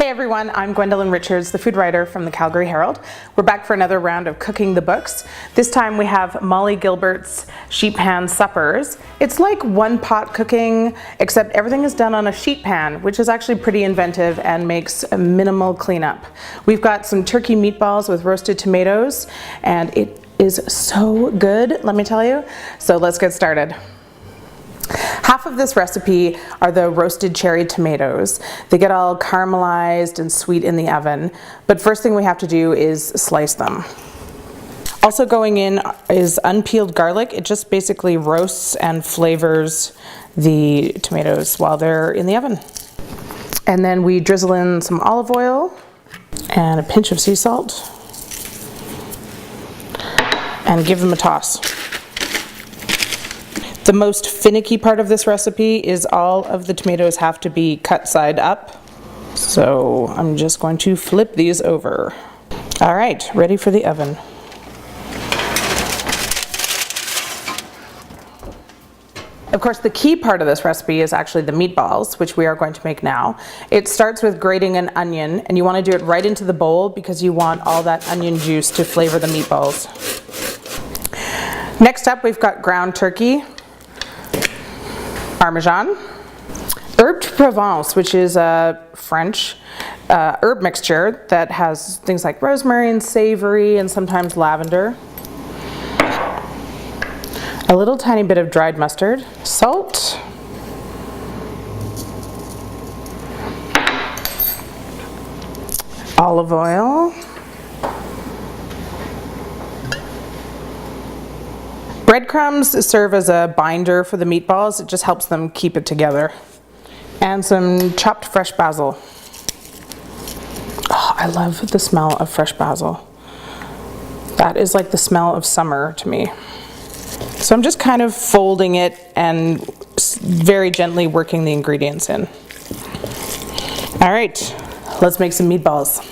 Hey everyone, I'm Gwendolyn Richards, the food writer from the Calgary Herald. We're back for another round of cooking the books. This time we have Molly Gilbert's sheet pan suppers. It's like one pot cooking, except everything is done on a sheet pan, which is actually pretty inventive and makes a minimal cleanup. We've got some turkey meatballs with roasted tomatoes, and it is so good, let me tell you. So let's get started. Half of this recipe are the roasted cherry tomatoes. They get all caramelized and sweet in the oven, but first thing we have to do is slice them. Also going in is unpeeled garlic. It just basically roasts and flavors the tomatoes while they're in the oven. And then we drizzle in some olive oil and a pinch of sea salt and give them a toss. The most finicky part of this recipe is all of the tomatoes have to be cut side up. So I'm just going to flip these over. All right, ready for the oven. Of course, the key part of this recipe is actually the meatballs, which we are going to make now. It starts with grating an onion, and you want to do it right into the bowl because you want all that onion juice to flavor the meatballs. Next up, we've got ground turkey, Parmesan, herb de Provence, which is a French herb mixture that has things like rosemary and savory and sometimes lavender, a little tiny bit of dried mustard, salt, olive oil, breadcrumbs serve as a binder for the meatballs. It just helps them keep it together. And some chopped fresh basil. Oh, I love the smell of fresh basil. That is like the smell of summer to me. So I'm just kind of folding it and very gently working the ingredients in. All right, let's make some meatballs.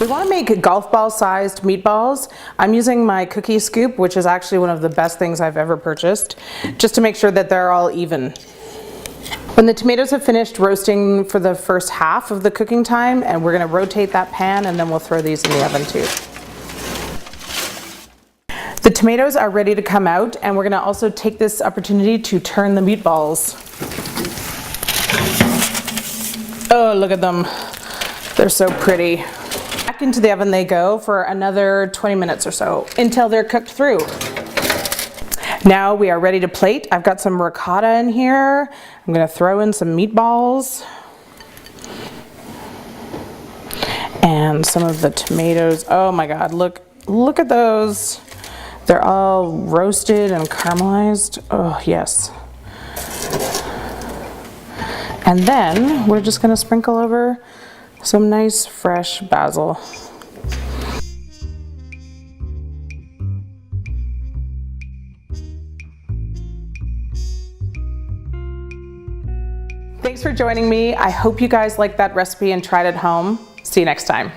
We want to make golf ball sized meatballs. I'm using my cookie scoop, which is actually one of the best things I've ever purchased, just to make sure that they're all even. When the tomatoes have finished roasting for the first half of the cooking time, and we're going to rotate that pan and then we'll throw these in the oven too. The tomatoes are ready to come out, and we're going to also take this opportunity to turn the meatballs. Oh, look at them. They're so pretty. Back into the oven they go for another 20 minutes or so until they're cooked through. Now we are ready to plate. I've got some ricotta in here. I'm going to throw in some meatballs and some of the tomatoes. Oh my God, look at those. They're all roasted and caramelized. Oh yes. And then we're just going to sprinkle over some nice fresh basil. Thanks for joining me. I hope you guys liked that recipe and tried it home. See you next time.